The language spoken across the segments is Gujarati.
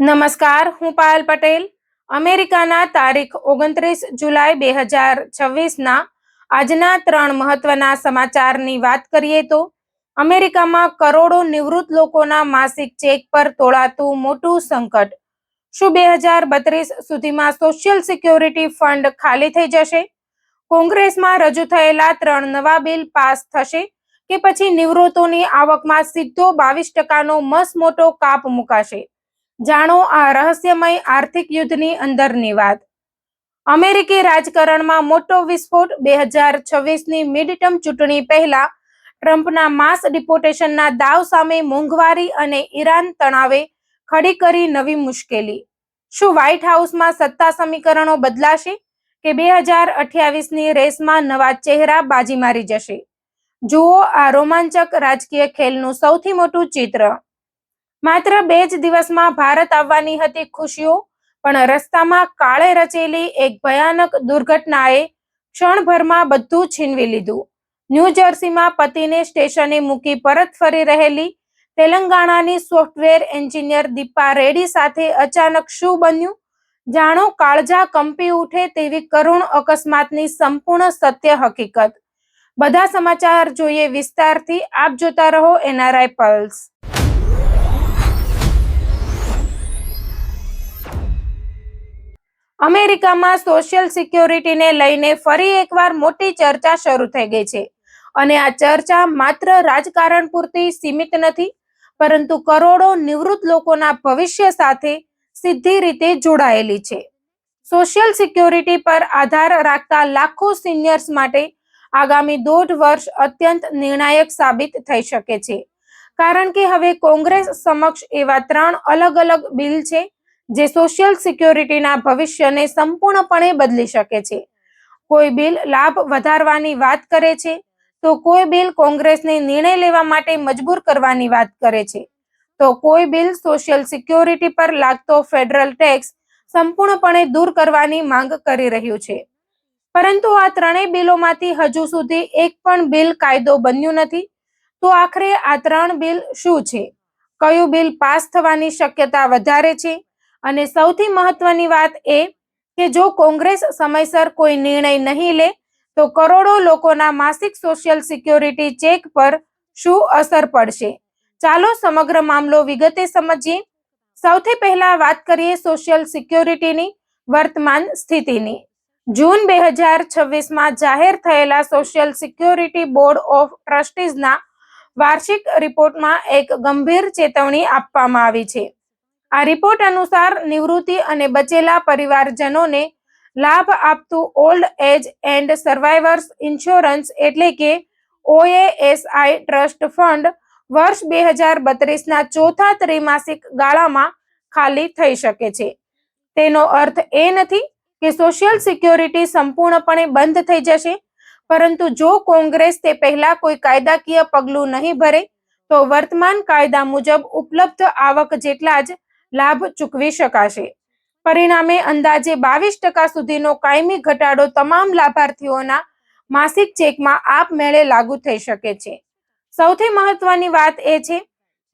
નમસ્કાર, હું પાયલ પટેલ. અમેરિકાના તારીખ 29 જુલાઈ 2026ના આજના 3 મહત્વના સમાચારની વાત કરીએ તો અમેરિકામાં કરોડો નિવૃત્ત લોકોના માસિક ચેક પર તોળાતું મોટું સંકટ. શું 2032 સુધીમાં સોશિયલ સિક્યોરિટી ફંડ ખાલી થઈ જશે? કોંગ્રેસમાં રજૂ થયેલા 3 નવા બિલ પાસ થશે કે પછી નિવૃત્તોની આવકમાં સીધો 22% મસમોટો કાપ મુકાશે? જાણો આ રહસ્યમય આર્થિક યુદ્ધની અંદરની વાત. અમેરિકી રાજકારણમાં મોટો વિસ્ફોટ. 2026ની મિડટર્મ ચૂંટણી પહેલા ટ્રમ્પના માસ ડિપોર્ટેશનના દાવ સામે મોંઘવારી અને ઈરાન તણાવે ખડી કરી નવી મુશ્કેલી. શું વ્હાઇટ હાઉસમાં સત્તા સમીકરણો બદલાશે કે 2028ની રેસમાં નવા ચહેરા બાજી મારી જશે? જુઓ આ રોમાંચક રાજકીય ખેલનું સૌથી મોટું ચિત્ર. માત્ર 2 જ દિવસમાં ભારત આવવાની હતી ખુશીઓ, પણ રસ્તામાં કાળે રચેલી એક ભયાનક દુર્ઘટનાએ ક્ષણભરમાં બધું છીનવી લીધું. ન્યૂ જર્સીમાં પતિને સ્ટેશને મૂકી પરત ફરી રહેલી તેલંગાણાની સોફ્ટવેર એન્જિનિયર દીપા રેડ્ડી સાથે અચાનક શું બન્યું? જાણો કાળજા કંપી ઉઠે તેવી કરુણ અકસ્માતની સંપૂર્ણ સત્ય હકીકત. બધા સમાચાર જોઈએ વિસ્તારથી. આપ જોતા રહો NRI પલ્સ. અમેરિકામાં સોશિયલ સિક્યોરિટીને લઈને ફરી એકવાર મોટી ચર્ચા શરૂ થઈ ગઈ છે. અને આ ચર્ચા માત્ર રાજકારણ પૂરતી સીમિત નથી, પરંતુ કરોડો નિવૃત્ત લોકોના ભવિષ્ય સાથે સીધી રીતે જોડાયેલી છે. સોશિયલ સિક્યોરિટી પર આધાર રાખતા લાખો સિનિયર્સ માટે આગામી 1.5 વર્ષ અત્યંત નિર્ણાયક સાબિત થઈ શકે છે. કારણ કે હવે કોંગ્રેસ સમક્ષ એવા 3 અલગ અલગ બિલ છે જે સોશિયલ સિક્યોરિટીના ભવિષ્યને સંપૂર્ણપણે બદલી શકે છે. કોઈ બિલ લાભ વધારવાની વાત કરે છે, તો કોઈ બિલ કોંગ્રેસને નિર્ણય લેવા માટે મજબૂર કરવાની વાત કરે છે, તો કોઈ બિલ સોશિયલ સિક્યોરિટી પર લાગતો ફેડરલ ટેક્સ સંપૂર્ણપણે દૂર કરવાની માંગ કરી રહ્યું છે. પરંતુ આ ત્રણેય બિલોમાંથી હજુ સુધી એક પણ બિલ કાયદો બન્યું નથી. તો આખરે આ 3 બિલ શું છે? કયું બિલ પાસ થવાની શક્યતા વધારે છે? અને સૌથી મહત્વની વાત એ કે જો કોંગ્રેસ સમયસર કોઈ નિર્ણય નહીં લે તો કરોડો લોકોના માસિક સોશિયલ સિક્યોરિટી ચેક પર શું અસર પડશે? ચાલો સમગ્ર મામલો વિગતે સમજીએ. સૌથી પહેલા વાત કરીએ સોશિયલ સિક્યોરિટીની વર્તમાન સ્થિતિની. જૂન 2026માં જાહેર થયેલા સોશિયલ સિક્યોરિટી બોર્ડ ઓફ ટ્રસ્ટીઝના વાર્ષિક રિપોર્ટમાં એક ગંભીર ચેતવણી આપવામાં આવી છે. આ રિપોર્ટ અનુસાર નિવૃત્તિ અને બચેલા પરિવારજનોને લાભ આપતું ઓલ્ડ એજ એન્ડ સર્વાઇવર્સ ઇન્સ્યોરન્સ એટલે કે OASI ટ્રસ્ટ ફંડ વર્ષ 2032ના ચોથા ત્રિમાસિક ગાળામાં ખાલી થઈ શકે છે. તેનો અર્થ એ નથી કે સોશિયલ સિક્યોરિટી સંપૂર્ણપણે બંધ થઈ જશે, પરંતુ જો કોંગ્રેસ તે પહેલા કોઈ કાયદાકીય પગલું નહીં ભરે તો વર્તમાન કાયદા મુજબ ઉપલબ્ધ આવક જેટલા જ લાભ ચૂકવી શકાશે. પરિણામે અંદાજે 22% સુધીનો કાયમી ઘટાડો તમામ લાભાર્થીઓના માસિક ચેકમાં આપમેળે લાગુ થઈ શકે છે. સૌથી મહત્વની વાત એ છે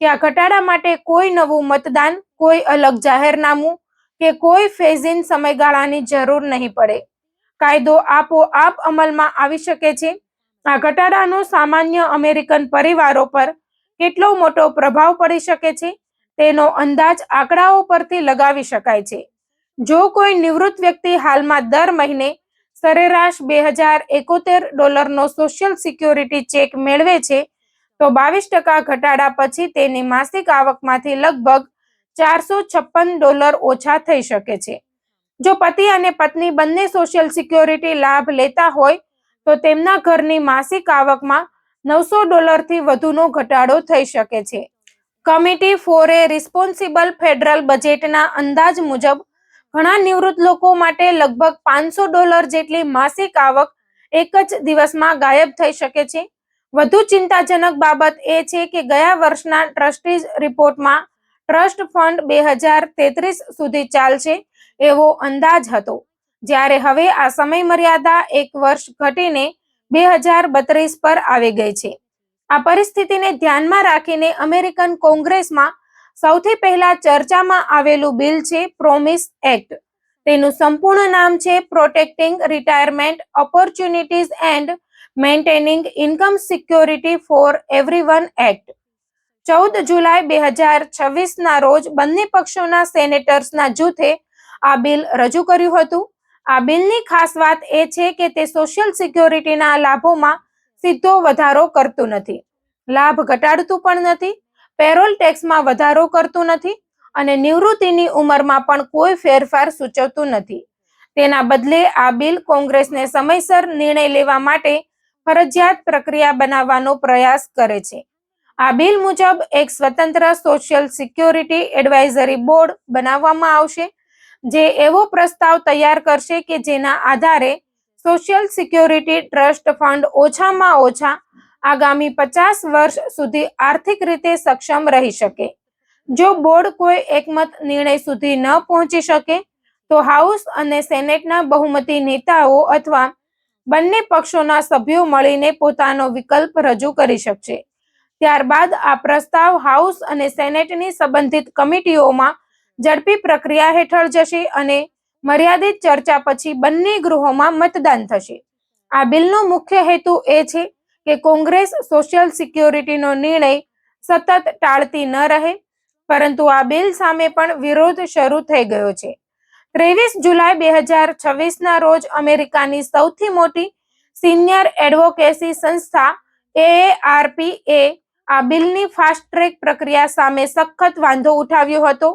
કે આ ઘટાડા માટે કોઈ નવું મતદાન, કોઈ અલગ જાહેરનામું કે કોઈ ફેઝ-ઇન સમયગાળાની જરૂર નહીં પડે. કાયદો આપોઆપ અમલમાં આવી શકે છે. આ ઘટાડાનો સામાન્ય અમેરિકન પરિવારો પર કેટલો મોટો પ્રભાવ પડી શકે છે તેનો અંદાજ આંકડાઓ પરથી લગાવી શકાય છે. જો કોઈ નિવૃત્ત વ્યક્તિ હાલમાં દર મહિને સરેરાશ $2071 સોશિયલ સિક્યોરિટી ચેક મેળવે છે, તો 22% ઘટાડા પછી તેની માસિક આવકમાંથી લગભગ $456 ઓછા થઈ શકે છે. જો પતિ અને પત્ની બંને સોશિયલ સિક્યોરિટી લાભ લેતા હોય તો તેમના ઘરની માસિક આવકમાં $900થી વધુનો ઘટાડો થઈ શકે છે. કમિટી ફોર એ રિસ્પોન્સિબલ ફેડરલ બજેટના અંદાજ મુજબ ઘણા નિવૃત્ત લોકો માટે લગભગ $500 જેટલી માસિક આવક એક જ દિવસમાં ગાયબ થઈ શકે છે. વધુ ચિંતાજનક બાબત એ છે કે ગયા વર્ષના ટ્રસ્ટીઝ રિપોર્ટમાં ટ્રસ્ટ ફંડ 2033 સુધી ચાલશે એવો અંદાજ હતો, જ્યારે હવે આ સમયમર્યાદા એક વર્ષ ઘટીને 2032 પર આવી ગઈ છે. આ પરિસ્થિતિને ધ્યાનમાં રાખીને અમેરિકન કોંગ્રેસમાં સૌથી પહેલા ચર્ચામાં આવેલું બિલ છે પ્રોમિસ એક્ટ. તેનું સંપૂર્ણ નામ છે protecting retirement opportunities and maintaining income security four everyone act. 14 જુલાઈ 2026 ના રોજ બંને પક્ષોના સેનેટર્સના જૂથે આ બિલ રજૂ કર્યું હતું. આ બિલની ખાસ વાત એ છે કે તે સોશિયલ સિક્યોરિટીના લાભોમાં સીધો વધારો કરતું નથી, લાભ ઘટાડતું પણ નથી, પેરોલ ટેક્સમાં વધારો કરતું નથી અને નિવૃત્તિની ઉંમરમાં પણ કોઈ ફેરફાર સૂચવતું નથી. તેના બદલે આ બિલ કોંગ્રેસને સમયસર નિર્ણય લેવા માટે ફરજિયાત પ્રક્રિયા બનાવવાનો પ્રયાસ કરે છે. આ બિલ મુજબ એક સ્વતંત્ર સોશિયલ સિક્યોરિટી એડવાઇઝરી બોર્ડ બનાવવામાં આવશે, જે એવો પ્રસ્તાવ તૈયાર કરશે કે જેના આધારે સોશિયલ સિક્યોરિટી ટ્રસ્ટ ફંડ ઓછામાં ઓછા આગામી 50 વર્ષ સુધી આર્થિક રીતે સક્ષમ રહી શકે. જો બોર્ડ કોઈ એકમત નિર્ણય સુધી ન પહોંચી શકે તો હાઉસ અને સેનેટના બહુમતી નેતાઓ અથવા બંને પક્ષોના સભ્યો મળીને પોતાનો વિકલ્પ રજૂ કરી શકશે. ત્યારબાદ આ પ્રસ્તાવ હાઉસ અને સેનેટની સંબંધિત કમિટીઓમાં ઝડપી પ્રક્રિયા હેઠળ જશે અને મર્યાદિત ચર્ચા પછી બંને ગૃહોમાં મતદાન થશે. આ બિલનો મુખ્ય હેતુ એ છે કે કોંગ્રેસ સોશિયલ સિક્યોરિટીનો નિર્ણય સતત ટાળતી ન રહે, પરંતુ આ બિલ સામે પણ વિરોધ શરૂ થઈ ગયો છે. 23 જુલાઈ 2026 ના રોજ અમેરિકાની સૌથી મોટી સિનિયર એડવોકેસી સંસ્થા AARP એ આ બિલની ફાસ્ટ ટ્રેક પ્રક્રિયા સામે સખત વાંધો ઉઠાવ્યો હતો.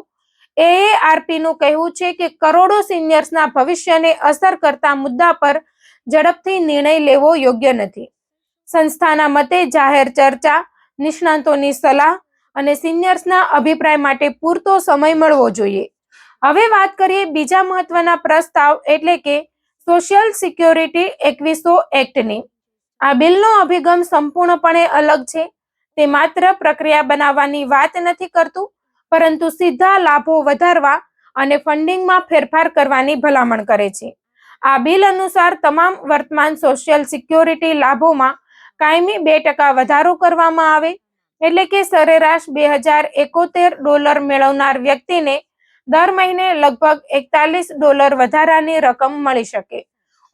AARP નું કહેવું છે કે કરોડો સિનિયર્સના ભવિષ્યને અસર કરતા મુદ્દા પર ઝડપથી નિર્ણય લેવો યોગ્ય નથી. સંસ્થાના મતે જાહેર ચર્ચા, નિષ્ણાતોની સલાહ અને સિનિયર્સના અભિપ્રાય માટે પૂરતો સમય મળવો જોઈએ. હવે વાત કરીએ બીજા મહત્વના પ્રસ્તાવ એટલે કે સોશિયલ સિક્યોરિટી 2100 એક્ટની. આ બિલનો અભિગમ સંપૂર્ણપણે અલગ છે. તે માત્ર પ્રક્રિયા બનાવવાની વાત નથી કરતું, પરંતુ સીધા લાભો વધારવા અને ફંડિંગમાં ફેરફાર કરવાની ભલામણ કરે છે. આ બિલ અનુસાર તમામ વર્તમાન સોશિયલ સિક્યોરિટી લાભોમાં કાયમી 2% વધારો કરવામાં આવે, એટલે કે સરેરાશ $2071 મેળવનાર વ્યક્તિને દર મહિને લગભગ $41 વધારાની રકમ મળી શકે.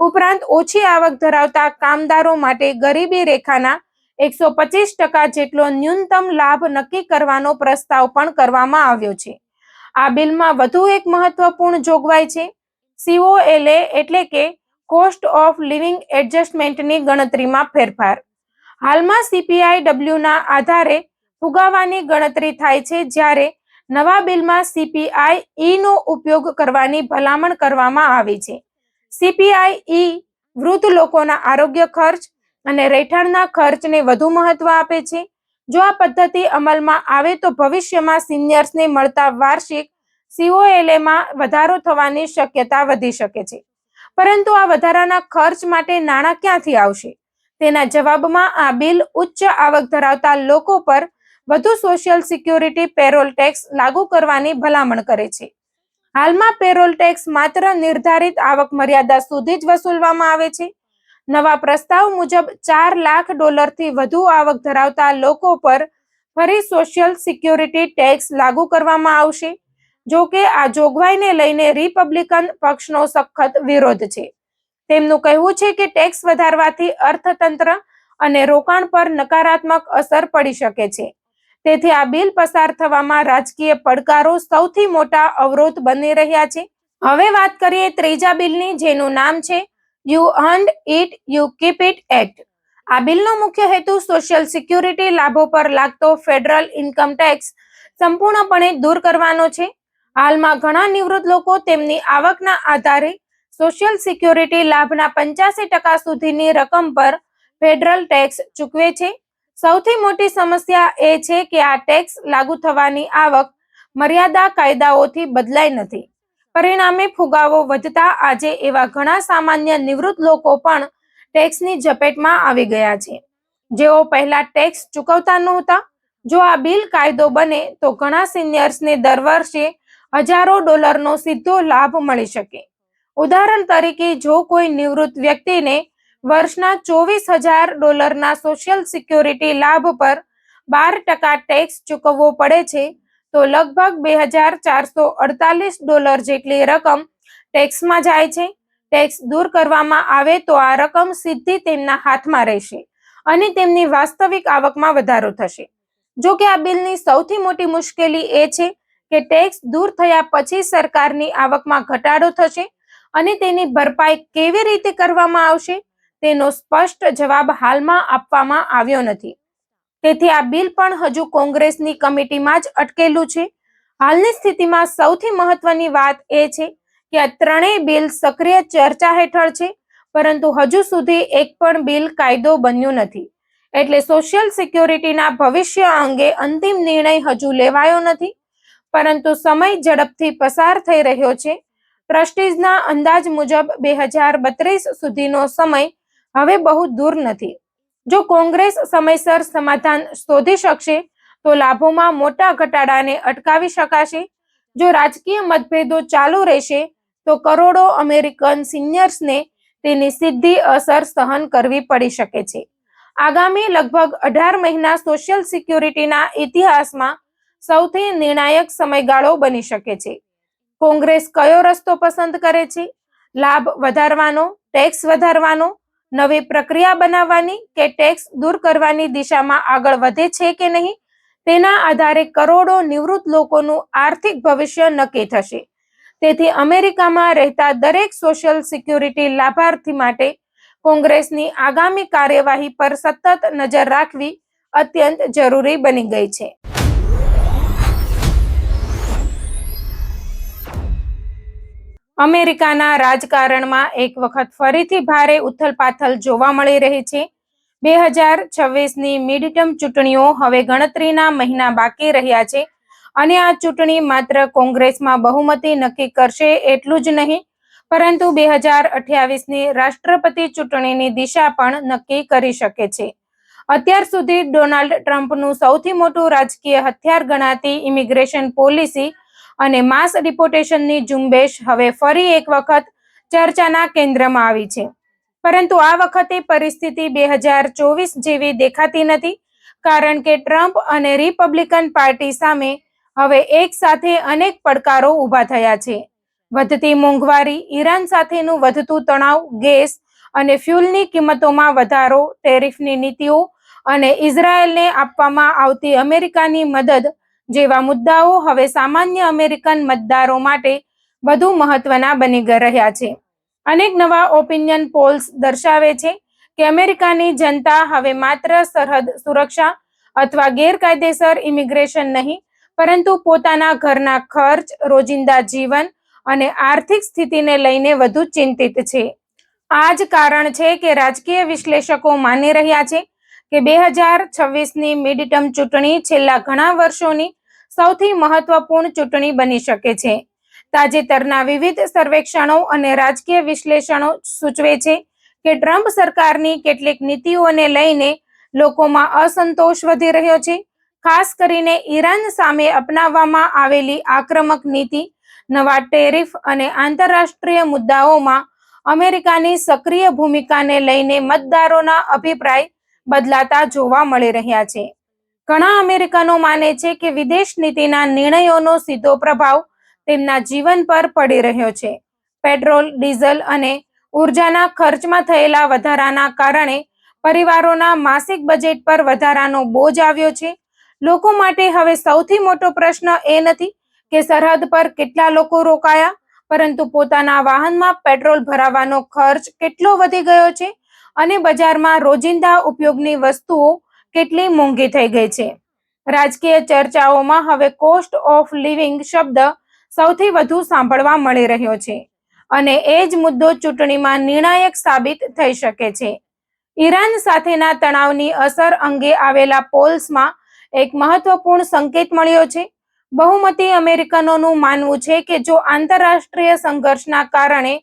ઉપરાંત ઓછી આવક ધરાવતા કામદારો માટે ગરીબી રેખાના 125% જેટલો ન્યૂનતમ લાભ નક્કી કરવાનો પ્રસ્તાવ પણ કરવામાં આવ્યો છે. આ બિલમાં વધુ એક મહત્વપૂર્ણ જોગવાઈ છે COLA એટલે કે કોસ્ટ ઓફ લિવિંગ એડજસ્ટમેન્ટની ગણતરીમાં ફેરફાર. હાલમાં CPIW ના આધારે ફુગાવાની ગણતરી થાય છે, જ્યારે નવા બિલમાં CPIE નો ઉપયોગ કરવાની ભલામણ કરવામાં આવી છે. CPIE વૃદ્ધ લોકોના આરોગ્ય ખર્ચ અને રહેઠાણના ખર્ચને વધુ મહત્વ આપે છે. જો આ પદ્ધતિ અમલમાં આવે તો ભવિષ્યમાં સિનિયર્સને મળતા વાર્ષિક COLAમાં વધારો થવાની શક્યતા વધી શકે છે. પરંતુ આ વધારાના ખર્ચ માટે નાણાં ક્યાંથી આવશે? તેના જવાબમાં આ બિલ ઉચ્ચ આવક ધરાવતા લોકો પર વધુ સોશિયલ સિક્યોરિટી પેરોલ ટેક્સ લાગુ કરવાની ભલામણ કરે છે. હાલમાં પેરોલ ટેક્સ માત્ર નિર્ધારિત આવક મર્યાદા સુધી જ વસૂલવામાં આવે છે. નવા પ્રસ્તાવ મુજબ $4 લાખ થી વધુ આવક ધરાવતા લોકો પર ફરી સોશિયલ સિક્યોરિટી ટેક્સ લાગુ કરવામાં આવશે. જો કે આ જોગવાઈને લઈને રિપબ્લિકન પક્ષનો સખત વિરોધ છે. તેમનું કહેવું છે કે ટેક્સ વધારવાથી અર્થતંત્ર અને રોકાણ પર નકારાત્મક અસર પડી શકે છે. તેથી આ બિલ પસાર થવામાં રાજકીય પડકારો સૌથી મોટા અવરોધ બની રહ્યા છે. હવે વાત કરીએ ત્રીજા બિલની, જેનું નામ છે you earned it you keep it act. આ બિલનો મુખ્ય હેતુ સોશિયલ સિક્યોરિટી લાભો પર લાગતો ફેડરલ ઇન્કમ ટેક્સ સંપૂર્ણપણે દૂર કરવાનો છે. હાલમાં ઘણા નિવૃત્ત લોકો તેમની આવકના આધારે સોશિયલ સિક્યોરિટી લાભના 85% સુધીની રકમ પર ફેડરલ ટેક્સ ચૂકવે છે. સૌથી મોટી સમસ્યા એ છે કે આ ટેક્સ લાગુ થવાની આવક મર્યાદા કાયદાઓથી બદલાઈ નથી. પરિણામે ફુગાવો વધતા આજે એવા ઘણા સામાન્ય નિવૃત્ત લોકો પણ ટેક્સની ઝપેટમાં આવી ગયા છે, જેઓ પહેલા ટેક્સ ચૂકવતા નહોતા. જો આ બિલ કાયદો બને તો ઘણા સિનિયર્સને દર વર્ષે હજારો ડોલરનો સીધો લાભ મળી શકે. ઉદાહરણ તરીકે, જો કોઈ નિવૃત્ત વ્યક્તિને વર્ષના $24,000 સોશિયલ સિક્યોરિટી લાભ પર 12% ટેક્સ ચૂકવવો પડે છે, તો લગભગ $2,448 જેટલી રકમ ટેક્સમાં જાય છે. ટેક્સ દૂર કરવામાં આવે તો આ રકમ સીધી તેમના હાથમાં રહેશે અને તેમની વાસ્તવિક આવકમાં વધારો થશે. જો કે આ બિલની સૌથી મોટી મુશ્કેલી એ છે કે ટેક્સ દૂર થયા પછી સરકારની આવકમાં ઘટાડો થશે અને તેની ભરપાઈ કેવી રીતે કરવામાં આવશે તેનો સ્પષ્ટ જવાબ હાલમાં આપવામાં આવ્યો નથી. તેથી આ બિલ પણ હજુ કોંગ્રેસની કમિટીમાં જ અટકેલું છે. હાલની સ્થિતિમાં સૌથી મહત્વની વાત એ છે કે આ ત્રણેય બિલ સક્રિય ચર્ચા હેઠળ છે, પરંતુ હજુ સુધી એક પણ બિલ કાયદો બન્યું નથી. એટલે સોશિયલ સિક્યોરિટીના ભવિષ્ય અંગે અંતિમ નિર્ણય હજુ લેવાયો નથી, પરંતુ સમય ઝડપથી પસાર થઈ રહ્યો છે. ટ્રસ્ટીઝના અંદાજ મુજબ 2032 સુધીનો સમય હવે બહુ દૂર નથી. જો કોંગ્રેસ સમયસર સમાધાન શોધી શકશે તો લાભોમાં મોટા ઘટાડાને અટકાવી શકાશે. જો રાજકીય મતભેદો ચાલુ રહેશે તો કરોડો અમેરિકન સિનિયર્સને તેની સીધી અસર સહન કરવી પડી શકે છે. આગામી લગભગ 18 મહિના સોશિયલ સિક્યોરિટીના ઇતિહાસમાં સૌથી નિર્ણાયક સમયગાળો બની શકે છે. કોંગ્રેસ કયો રસ્તો પસંદ કરે છે? લાભ વધારવાનો, ટેક્સ વધારવાનો, નવી પ્રક્રિયા બનાવવાની કે ટેક્સ દૂર કરવાની દિશામાં આગળ વધે છે કે નહીં, તેના આધારે કરોડો નિવૃત્ત લોકોનું આર્થિક ભવિષ્ય નક્કી થશે. તેથી અમેરિકામાં રહેતા દરેક સોશિયલ સિક્યુરિટી લાભાર્થી માટે કોંગ્રેસની આગામી કાર્યવાહી પર સતત નજર રાખવી અત્યંત જરૂરી બની ગઈ છે. અમેરિકાના રાજકારણમાં એક વખત ફરીથી ભારે ઉથલપાથલ જોવા મળી રહી છે. 2026ની મિડટર્મ ચૂંટણીઓ હવે ગણતરીના મહિના બાકી રહ્યા છે અને આ ચૂંટણી માત્ર કોંગ્રેસમાં બહુમતી નક્કી કરશે એટલું જ નહીં, પરંતુ 2028ની રાષ્ટ્રપતિ ચૂંટણીની દિશા પણ નક્કી કરી શકે છે. અત્યાર સુધી ડોનાલ્ડ ટ્રમ્પનું સૌથી મોટું રાજકીય હથિયાર ગણાતી ઇમિગ્રેશન પોલિસી અને માસ ડિપોર્ટેશનની ઝુંબેશ હવે ફરી એક વખત ચર્ચાના કેન્દ્રમાં આવી છે. પરંતુ આ વખતે પરિસ્થિતિ 2024 જેવી દેખાતી નથી, કારણ કે ટ્રમ્પ અને રિપબ્લિકન પાર્ટી સામે હવે એક સાથે અનેક પડકારો ઊભા થયા છે. વધતી મોંઘવારી, ઈરાન સાથેનું વધતું તણાવ, ગેસ અને ફ્યુલની કિંમતોમાં વધારો, ટેરિફની નીતિઓ અને ઇઝરાયેલને આપવામાં આવતી અમેરિકાની મદદ જેવા મુદ્દાઓ હવે સામાન્ય અમેરિકન મતદારો માટે વધુ મહત્વના બની રહ્યા છે. અનેક નવા ઓપિનિયન પોલ્સ દર્શાવે છે કે અમેરિકાની જનતા હવે માત્ર સરહદ સુરક્ષા અથવા ગેરકાયદેસર ઇમિગ્રેશન નહીં, પરંતુ પોતાના ઘરના ખર્ચ, રોજિંદા જીવન અને આર્થિક સ્થિતિને લઈને વધુ ચિંતિત છે. આ જ કારણ છે કે રાજકીય વિશ્લેષકો માની રહ્યા છે કે 2026ની મિડટર્મ ચૂંટણી છેલ્લા ઘણા વર્ષોની સૌથી મહત્વપૂર્ણ ચૂંટણી બની શકે છે. તાજેતરના વિવિધ સર્વેક્ષણો અને રાજકીય વિશ્લેષણો સૂચવે છે કે ટ્રમ્પ સરકારની કેટલીક નીતિઓને લઈને લોકોમાં અસંતોષ વધી રહ્યો છે. ખાસ કરીને ઈરાન સામે અપનાવવામાં આવેલી આક્રમક નીતિ, નવા ટેરિફ અને આંતરરાષ્ટ્રીય મુદ્દાઓમાં અમેરિકાની સક્રિય ભૂમિકાને લઈને મતદારોના અભિપ્રાય બદલાતા જોવા મળી રહ્યા છે. ઘણા અમેરિકનો માને છે કે વિદેશ નીતિના નિર્ણયોનો સીધો પ્રભાવ તેમના જીવન પર પડી રહ્યો છે. પેટ્રોલ, ડીઝલ અને ઉર્જાના ખર્ચમાં થયેલા વધારાના કારણે પરિવારોના માસિક બજેટ પર વધારાનો બોજ આવ્યો છે. લોકો માટે હવે સૌથી મોટો પ્રશ્ન એ નથી કે સરહદ પર કેટલા લોકો રોકાયા, પરંતુ પોતાના વાહનમાં પેટ્રોલ ભરાવાનો ખર્ચ કેટલો વધી ગયો છે અને બજારમાં રોજિંદા ઉપયોગની વસ્તુઓ કેટલી મોંઘી થઈ ગઈ છે. રાજકીય ચર્ચાઓમાં હવે કોસ્ટ ઓફ લિવિંગ શબ્દ સૌથી વધુ સાંભળવા મળી રહ્યો છે અને એ જ મુદ્દો ચૂંટણીમાં નિર્ણાયક સાબિત થઈ શકે છે. ઈરાન સાથેના તણાવની અસર અંગે આવેલા પોલ્સમાં એક મહત્વપૂર્ણ સંકેત મળ્યો છે. બહુમતી અમેરિકનોનું માનવું છે કે જો આંતરરાષ્ટ્રીય સંઘર્ષના કારણે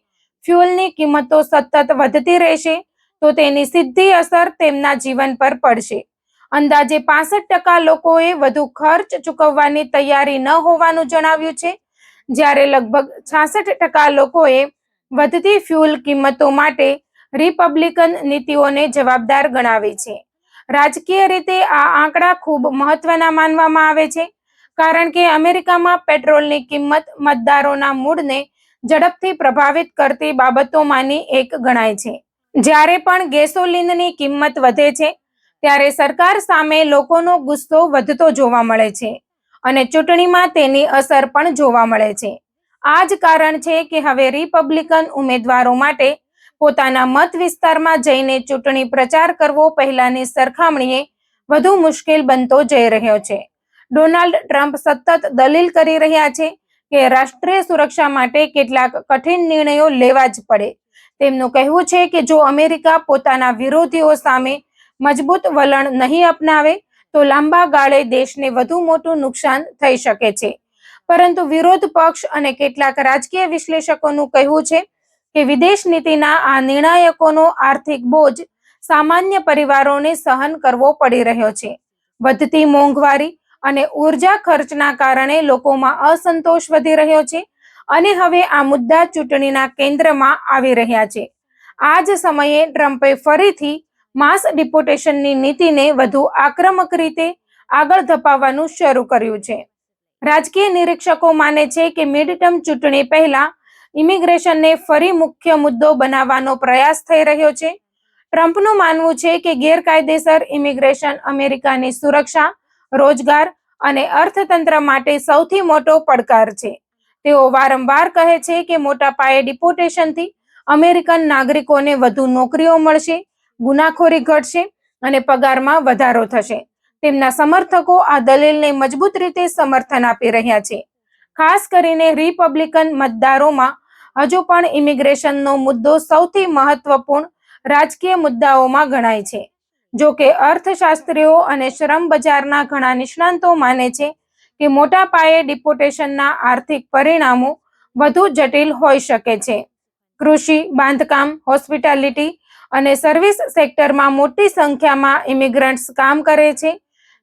ફ્યુઅલની કિંમતો સતત વધતી રહેશે તો તેની સીધી અસર તેમના જીવન પર પડશે. અંદાજે 65% લોકોએ વધુ ખર્ચ ચૂકવવાની તૈયારી ન હોવાનું જણાવ્યું છે, જ્યારે લગભગ 66% લોકોએ વધતી ફ્યુઅલ કિંમતો માટે રિપબ્લિકન નીતિઓને જવાબદાર ગણાવી છે. રાજકીય રીતે આ આંકડા ખૂબ મહત્વના માનવામાં આવે છે, કારણ કે અમેરિકામાં પેટ્રોલની કિંમત મતદારોના મૂડને ઝડપથી પ્રભાવિત કરતી બાબતોમાંની એક ગણાય છે. જ્યારે પણ ગેસોલિનની કિંમત વધે છે ત્યારે સરકાર સામે લોકોનો ગુસ્સો વધતો જોવા મળે છે અને ચૂંટણીમાં તેની અસર પણ જોવા મળે છે. આ જ કારણ છે કે હવે રિપબ્લિકન ઉમેદવારો માટે પોતાના મત વિસ્તારમાં જઈને ચૂંટણી પ્રચાર કરવો પહેલાની સરખામણીએ વધુ મુશ્કેલ બનતો જઈ રહ્યો છે. ડોનાલ્ડ ટ્રમ્પ સતત દલીલ કરી રહ્યા છે કે રાષ્ટ્રીય સુરક્ષા માટે કેટલાક કઠિન નિર્ણયો લેવા જ પડે. તેમનું કહેવું છે કે જો અમેરિકા પોતાના વિરોધીઓ સામે મજબૂત વલણ નહીં અપનાવે તો લાંબા ગાળે દેશને વધુ મોટું નુકસાન થઈ શકે છે. પરંતુ વિરોધ પક્ષ અને કેટલાક રાજકીય વિશ્લેષકોનું કહેવું છે કે વિદેશ નીતિના આ નિર્ણાયકોનો આર્થિક બોજ સામાન્ય પરિવારોને સહન કરવો પડી રહ્યો છે. વધતી મોંઘવારી અને ઉર્જા ખર્ચના કારણે લોકોમાં અસંતોષ વધી રહ્યો છે અને હવે આ મુદ્દા ચૂંટણીના કેન્દ્રમાં આવી રહ્યા છે. આ જ સમયે ટ્રમ્પે ફરીથી માસ ડિપોર્ટેશનની નીતિને વધુ આક્રમક રીતે આગળ ધપાવવાનું શરૂ કર્યું છે. રાજકીય નિરીક્ષકો માને છે કે મિડટર્મ ચૂંટણી પહેલા ઇમિગ્રેશનને ફરી મુખ્ય મુદ્દો બનાવવાનો પ્રયાસ થઈ રહ્યો છે. ટ્રમ્પનું માનવું છે કે ગેરકાયદેસર ઇમિગ્રેશન અમેરિકાની સુરક્ષા, રોજગાર અને અર્થતંત્ર માટે સૌથી મોટો પડકાર છે. તેઓ વારંવાર કહે છે કે મોટા પાયે ડિપોર્ટેશનથી અમેરિકન નાગરિકોને વધુ નોકરીઓ મળશે, ગુનાખોરી ઘટશે અને પગારમાં વધારો થશે. તેમના સમર્થકો આ દલીલને મજબૂત રીતે સમર્થન આપી રહ્યા છે. ખાસ કરીને રિપબ્લિકન મતદારોમાં હજુ પણ ઇમિગ્રેશનનો મુદ્દો સૌથી મહત્વપૂર્ણ રાજકીય મુદ્દાઓમાં ગણાય છે. જો કે અર્થશાસ્ત્રીઓ અને શ્રમ બજારના ઘણા નિષ્ણાતો માને છે કે મોટા પાયે ડિપોર્ટેશનના આર્થિક પરિણામો વધુ જટિલ હોઈ શકે છે. કૃષિ, બાંધકામ, હોસ્પિટાલિટી અને સર્વિસ સેક્ટરમાં મોટી સંખ્યામાં ઇમિગ્રન્ટ્સ કામ કરે છે.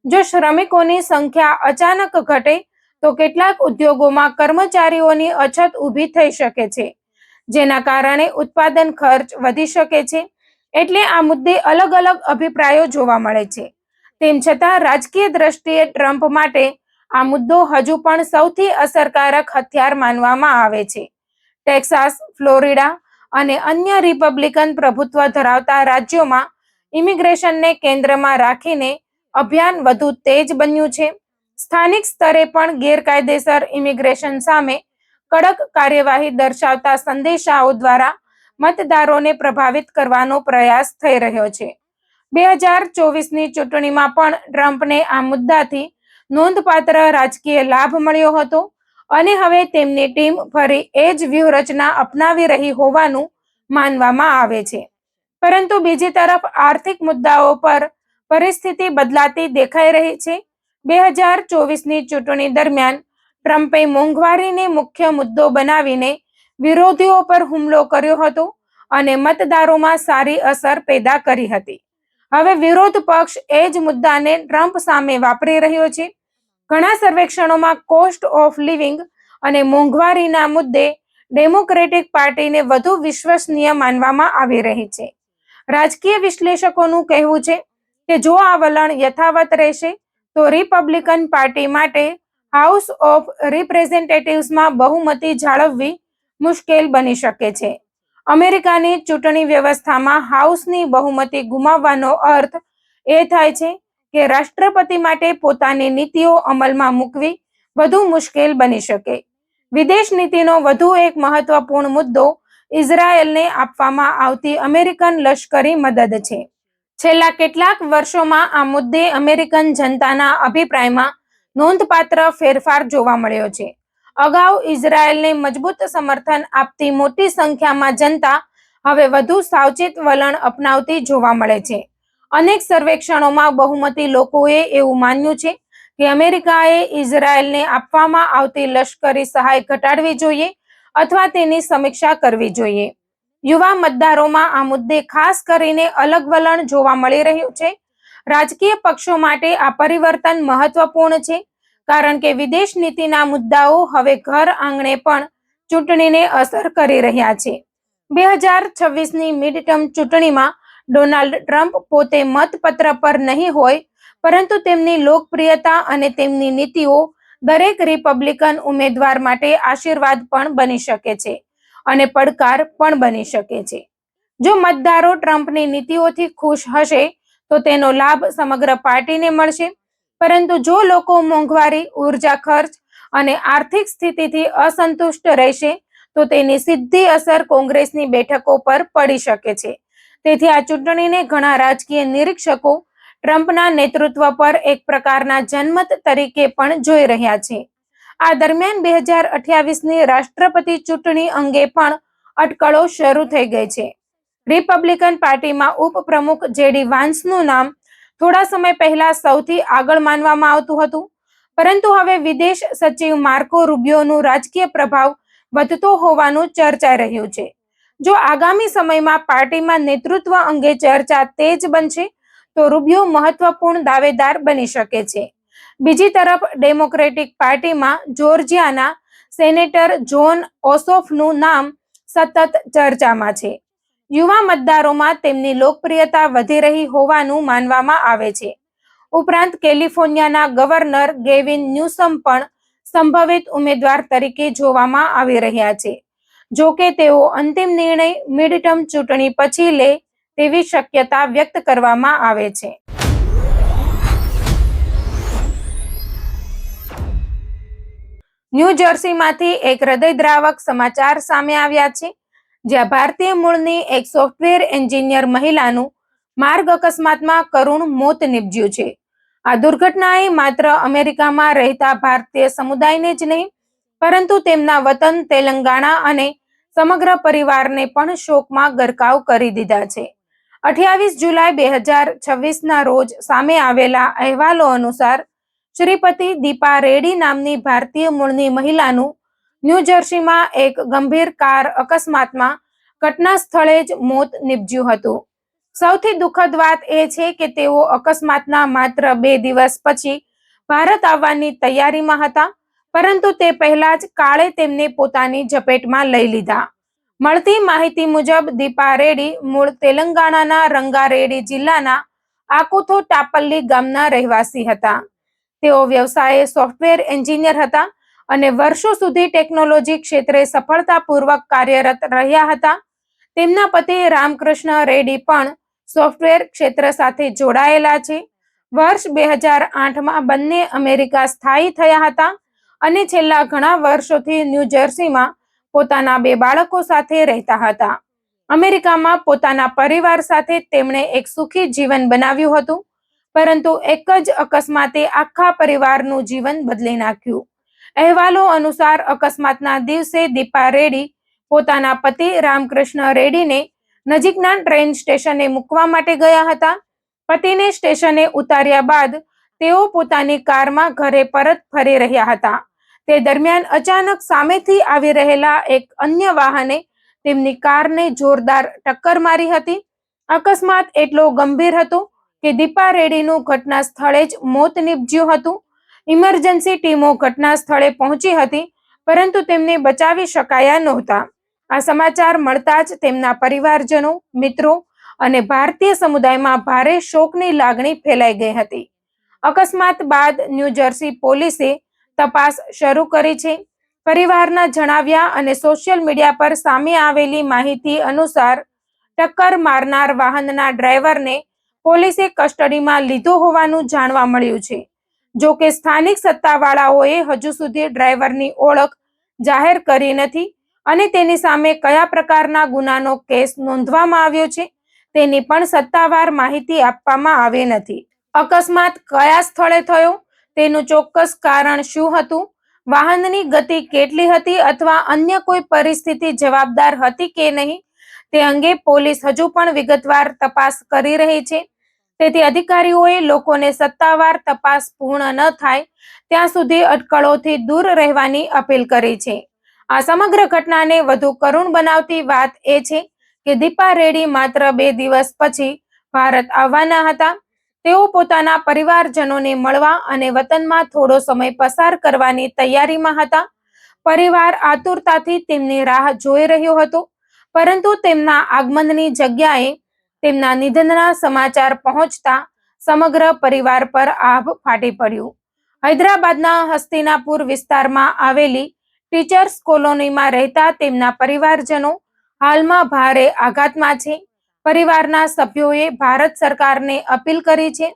જો શ્રમિકોની સંખ્યા અચાનક ઘટે તો કેટલાક ઉદ્યોગોમાં કર્મચારીઓની અછત ઊભી થઈ શકે છે, જેના કારણે ઉત્પાદન ખર્ચ વધી શકે છે. એટલે આ મુદ્દે અલગ અલગ અભિપ્રાયો જોવા મળે છે. તેમ છતાં રાજકીય દ્રષ્ટિએ ટ્રમ્પ માટે આ મુદ્દો હજુ પણ સૌથી અસરકારક હથિયાર માનવામાં આવે છે. ટેક્સાસ, ફ્લોરિડા અને અન્ય રિપબ્લિકન પ્રભુત્વ ધરાવતા રાજ્યોમાં ઇમિગ્રેશનને કેન્દ્રમાં રાખીને અભિયાન વધુ તેજ બન્યું છે. સ્થાનિક સ્તરે પણ ગેરકાયદેસર ઇમિગ્રેશન સામે કડક કાર્યવાહી દર્શાવતા સંદેશાઓ દ્વારા મતદારોને પ્રભાવિત કરવાનો પ્રયાસ થઈ રહ્યો છે. 2024ની ચૂંટણીમાં પણ ટ્રમ્પને આ મુદ્દાથી નોંધપાત્ર રાજકીય લાભ મળ્યો હતો અને હવે તેમની ટીમ ફરી એ જ વ્યૂહરચના અપનાવી રહી હોવાનું માનવામાં આવે છે. પરંતુ બીજી તરફ આર્થિક મુદ્દાઓ પર પરિસ્થિતિ બદલાતી દેખાઈ રહી છે. 2024ની ચૂંટણી દરમિયાન ટ્રમ્પે મોંઘવારીને મુખ્ય મુદ્દો બનાવીને વિરોધીઓ પર હુમલો કર્યો હતો અને મતદારોમાં સારી અસર પેદા કરી હતી. હવે વિરોધ પક્ષ એ જ મુદ્દાને ટ્રમ્પ સામે વાપરી રહ્યો છે. ઘણા સર્વેક્ષણોમાં કોસ્ટ ઓફ લિવિંગ અને મોંઘવારીના મુદ્દે ડેમોક્રેટિક પાર્ટીને વધુ વિશ્વસનીય માનવામાં આવી રહી છે. રાજકીય વિશ્લેષકોનું કહેવું છે કે જો આ વલણ યથાવત રહેશે તો રિપબ્લિકન પાર્ટી માટે હાઉસ ઓફ રિપ્રેઝેન્ટેટિવ્સમાં બહુમતી જાળવવી મુશ્કેલ બની શકે છે. અમેરિકાની ચૂંટણી વ્યવસ્થામાં હાઉસની બહુમતી ગુમાવવાનો અર્થ એ થાય છે કે રાષ્ટ્રપતિ માટે પોતાની નીતિઓ અમલમાં મૂકવી વધુ મુશ્કેલ બની શકે. વિદેશ નીતિનો વધુ એક મહત્વપૂર્ણ મુદ્દો ઇઝરાયેલને આપવામાં આવતી અમેરિકન લશ્કરી મદદ છે. છેલ્લા કેટલાક વર્ષોમાં આ મુદ્દે અમેરિકન જનતાના અભિપ્રાયમાં નોંધપાત્ર ફેરફાર જોવા મળ્યો છે. અગાઉ ઇઝરાયેલને મજબૂત સમર્થન આપતી મોટી સંખ્યામાં જનતા હવે વધુ સાવચેત વલણ અપનાવતી જોવા મળે છે. અનેક સર્વેક્ષણોમાં બહુમતી લોકોએ એવું માન્યું છે કે અમેરિકાએ ઇઝરાયેલને આપવામાં આવતી લશ્કરી સહાય ઘટાડવી જોઈએ અથવા તેની સમીક્ષા કરવી જોઈએ. યુવા મતદારોમાં આ મુદ્દે ખાસ કરીને અલગ વલણ જોવા મળી રહ્યું છે. રાજકીય પક્ષો માટે આ પરિવર્તન મહત્વપૂર્ણ છે કારણ કે વિદેશ નીતિના મુદ્દાઓ હવે ઘર આંગણે પણ ચૂંટણીને અસર કરી રહ્યા છે. 2026ની મિડટર્મ ચૂંટણીમાં ડોનાલ્ડ ટ્રમ્પ પોતે મતપત્ર પર નહીં હોય, પરંતુ તેમની લોકપ્રિયતા અને તેમની નીતિઓ દરેક રિપબ્લિકન ઉમેદવાર માટે આશીર્વાદ પણ બની શકે છે અને પડકાર પણ બની શકે છે. જો મતદારો ટ્રમ્પની નીતિઓથી ખુશ હશે તો તેનો લાભ સમગ્ર પાર્ટીને મળશે, પરંતુ જો લોકો મોંઘવારી, ઉર્જા ખર્ચ અને આર્થિક સ્થિતિથી અસંતુષ્ટ રહેશે તો તેની સીધી અસર કોંગ્રેસની બેઠકો પર પડી શકે છે. તેથી આ ચૂંટણીને ઘણા રાજકીય નિરીક્ષકો ટ્રમ્પના નેતૃત્વ પર એક પ્રકારના જનમત તરીકે પણ જોઈ રહ્યા છે. આ દરમિયાન 2028ની રાષ્ટ્રપતિ ચૂંટણી અંગે પણ અટકળો શરૂ થઈ ગઈ છે. રિપબ્લિકન પાર્ટીમાં ઉપપ્રમુખ જેડી વાન્સનું નામ થોડા સમય પહેલા સૌથી આગળ માનવામાં આવતું હતું, પરંતુ હવે વિદેશ સચિવ માર્કો રૂબિયોનું રાજકીય પ્રભાવ વધતો હોવાનું ચર્ચાઈ રહ્યું છે. જો આગામી સમયમાં પાર્ટીમાં નેતૃત્વ અંગે ચર્ચા તેજ બનશે તો રૂબિયો મહત્વપૂર્ણ દાવેદાર બની શકે છે. બીજી તરફ ડેમોક્રેટિક પાર્ટીમાં જોર્જિયાના સેનેટર જોન ઓસોફનું નામ સતત ચર્ચામાં છે. યુવા મતદારોમાં તેમની લોકપ્રિયતા વધી રહી હોવાનું માનવામાં આવે છે. ઉપરાંત કેલિફોર્નિયાના ગવર્નર ગેવિન ન્યુસમ પણ સંભવિત ઉમેદવાર તરીકે જોવામાં આવી રહ્યા છે. જો કે તેઓ અંતિમ નિર્ણય મિડટર્મ ચૂંટણી પછી લે તેવી શક્યતા વ્યક્ત કરવામાં આવે છે. ન્યૂ જર્સીમાંથી એક હૃદયદ્રાવક સમાચાર સામે આવ્યા છે, જ્યાં ભારતીય મૂળની એક સોફ્ટવેર એન્જિનિયર મહિલાનું માર્ગ અકસ્માતમાં કરુણ મોત નીપજ્યું છે. આ દુર્ઘટનાએ માત્ર અમેરિકામાં રહેતા ભારતીય સમુદાયને જ નહીં, પરંતુ તેમના વતન તેલંગાણા અને સમગ્ર પરિવારને પણ શોકમાં ગરકાવ કરી દીધા છે. 28 જુલાઈ 2026ના રોજ સામે આવેલા અહેવાલો અનુસાર શ્રીપતિ દીપા રેડ્ડી નામની ભારતીય મૂળની મહિલાનું ન્યૂ જર્સીમાં એક ગંભીર કાર અકસ્માતમાં ઘટના સ્થળે જ મોત નીપજ્યું હતું. સૌથી દુઃખદ વાત એ છે કે તેઓ અકસ્માતના માત્ર 2 દિવસ પછી ભારત આવવાની તૈયારીમાં હતા, પરંતુ તે પહેલા જ કાળે તેમને પોતાની ઝપેટમાં લઈ લીધા. મળતી માહિતી મુજબ દીપા રેડ્ડી મૂળ તેલંગાણાના રંગારેડ્ડી જિલ્લાના આકુથો ટાપલ્લી ગામના રહેવાસી હતા. તેઓ વ્યવસાયે સોફ્ટવેર એન્જિનિયર હતા અને વર્ષો સુધી ટેકનોલોજી ક્ષેત્રે સફળતાપૂર્વક કાર્યરત રહ્યા હતા. તેમના પતિ રામકૃષ્ણ રેડ્ડી પણ સોફ્ટવેર ક્ષેત્ર સાથે જોડાયેલા છે. વર્ષ 2008માં બંને અમેરિકા સ્થાયી થયા હતા અને છેલ્લા ઘણા વર્ષોથી ન્યૂ જર્સીમાં પોતાના 2 બાળકો સાથે રહેતા હતા. અમેરિકામાં પોતાના પરિવાર સાથે તેમણે એક સુખી જીવન બનાવ્યું હતું, પરંતુ એક જ અકસ્માતે આખા પરિવારનું જીવન બદલી નાખ્યું. અહેવાલો અનુસાર અકસ્માતના દિવસે દીપા રેડ્ડી પોતાના પતિ રામકૃષ્ણ રેડ્ડીને નજીકના ટ્રેન સ્ટેશને મૂકવા માટે ગયા હતા. પતિને સ્ટેશને ઉતાર્યા બાદ તેઓ પોતાની કારમાં ઘરે પરત ફરી રહ્યા હતા. તે દરમિયાન અચાનક સામેથી આવી રહેલા એક અન્ય વાહને તેમની કારને જોરદાર ટક્કર મારી હતી. અકસ્માત એટલો ગંભીર હતો કે દીપા રેડ્ડીનું ઘટના સ્થળે જ મોત નીપજ્યું હતું. ઇમરજન્સી ટીમો ઘટના સ્થળે પહોંચી હતી, પરંતુ તેમને બચાવી શકાયા નહોતા. આ સમાચાર મળતા જ તેમના પરિવારજનો, મિત્રો અને ભારતીય સમુદાયમાં ભારે શોકની લાગણી ફેલાઈ ગઈ હતી. અકસ્માત બાદ ન્યૂ જર્સી પોલીસે તપાસ શરૂ કરી છે. પરિવારના જણાવ્યા અને સોશિયલ મીડિયા પર સામે આવેલી માહિતી અનુસાર ટક્કર મારનાર વાહનના ડ્રાઈવરને પોલીસે કસ્ટડીમાં લીધો હોવાનું જાણવા મળ્યું છે. જો કે સ્થાનિક સત્તાવાળાઓએ હજુ સુધી ડ્રાઈવરની ઓળખ જાહેર કરી નથી અને તેની સામે કયા પ્રકારના ગુનાનો કેસ નોંધવામાં આવ્યો છે તેની પણ સત્તાવાર માહિતી આપવામાં આવી નથી. અકસ્માત કયા સ્થળે થયો, તેનું ચોક્કસ કારણ શું હતું, વાહનની ગતિ કેટલી હતી અથવા અન્ય કોઈ પરિસ્થિતિ જવાબદાર હતી કે નહીં, તે અંગે પોલીસ હજુ પણ વિગતવાર તપાસ કરી રહી છે. તેથી અધિકારીઓએ લોકોને સત્તાવાર તપાસ પૂર્ણ ન થાય ત્યાં સુધી અટકળોથી દૂર રહેવાની અપીલ કરી છે. આ સમગ્ર ઘટનાને વધુ કરુણ બનાવતી વાત એ છે કે દીપા રેડ્ડી માત્ર 2 દિવસ પછી ભારત આવવાના હતા. તેઓ પોતાના પરિવારજનોને મળવા અને વતનમાં થોડો સમય પસાર કરવાની તૈયારીમાં હતા. પરિવાર આતુરતાથી તેમની રાહ જોઈ રહ્યો હતો, પરંતુ તેમના આગમનની જગ્યાએ તેમના નિધનના સમાચાર પહોંચતા સમગ્ર પરિવાર પર આભ ફાટી પડ્યું. હૈદરાબાદના હસ્તિનાપુર વિસ્તારમાં આવેલી ટીચર્સ કોલોનીમાં રહેતા તેમના પરિવારજનો હાલમાં ભારે આઘાતમાં છે. પરિવારના સભ્યોએ ભારત સરકારને અપીલ કરી છે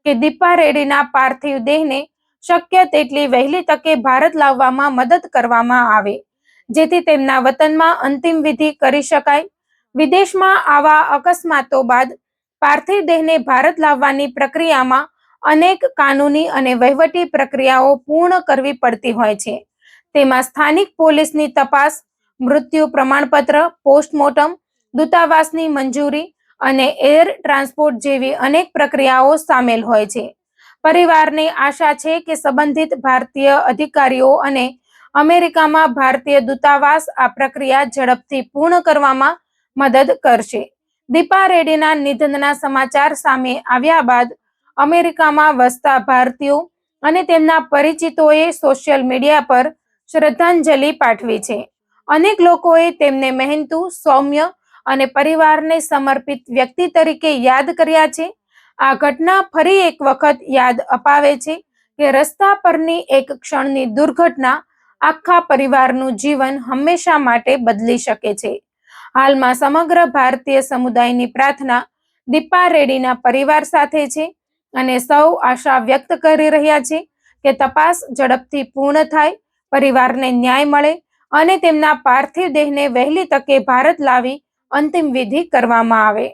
કે દીપા રેડ્ડીના પાર્થિવ દેહને શક્ય તેટલી વહેલી તકે ભારત લાવવામાં મદદ કરવામાં આવે, જેથી તેમના વતનમાં અંતિમ વિધિ કરી શકાય. વિદેશમાં આવા અકસ્માતો બાદ પાર્થિવ દેહને ભારત લાવવાની પ્રક્રિયામાં અનેક કાનૂની અને વહીવટી પ્રક્રિયાઓ પૂર્ણ કરવી પડતી હોય છે. તેમાં સ્થાનિક પોલીસની તપાસ, મૃત્યુ પ્રમાણપત્ર, પોસ્ટમોર્ટમ, દૂતાવાસની મંજૂરી અને એર ટ્રાન્સપોર્ટ જેવી અનેક પ્રક્રિયાઓ સામેલ હોય છે. પરિવારને આશા છે કે સંબંધિત ભારતીય અધિકારીઓ અને અમેરિકામાં ભારતીય દૂતાવાસ આ પ્રક્રિયા ઝડપથી પૂર્ણ કરવામાં મદદ કરશે. દીપા રેડ્ડીના નિધનના સમાચાર સામે આવ્યા બાદ અમેરિકામાં વસતા ભારતીયો અને તેમના પરિચિતોએ સોશિયલ મીડિયા પર શ્રદ્ધાંજલિ પાઠવી છે. અનેક લોકોએ તેમને મહેનતુ, સૌમ્ય અને પરિવારને સમર્પિત વ્યક્તિ તરીકે યાદ કર્યા છે. આ ઘટના ફરી એક વખત યાદ અપાવે છે કે રસ્તા પરની એક ક્ષણની દુર્ઘટના આખા પરિવારનું જીવન હંમેશા માટે બદલી શકે છે. હાલમાં સમગ્ર ભારતીય સમુદાયની પ્રાર્થના દીપા રેડ્ડીના પરિવાર સાથે છે અને સૌ આશા વ્યક્ત કરી રહ્યા છે કે તપાસ ઝડપથી પૂર્ણ થાય, પરિવારને ન્યાય મળે અને તેમના પાર્થિવ દેહને વહેલી તકે ભારત લાવી અંતિમ વિધિ કરવામાં આવે.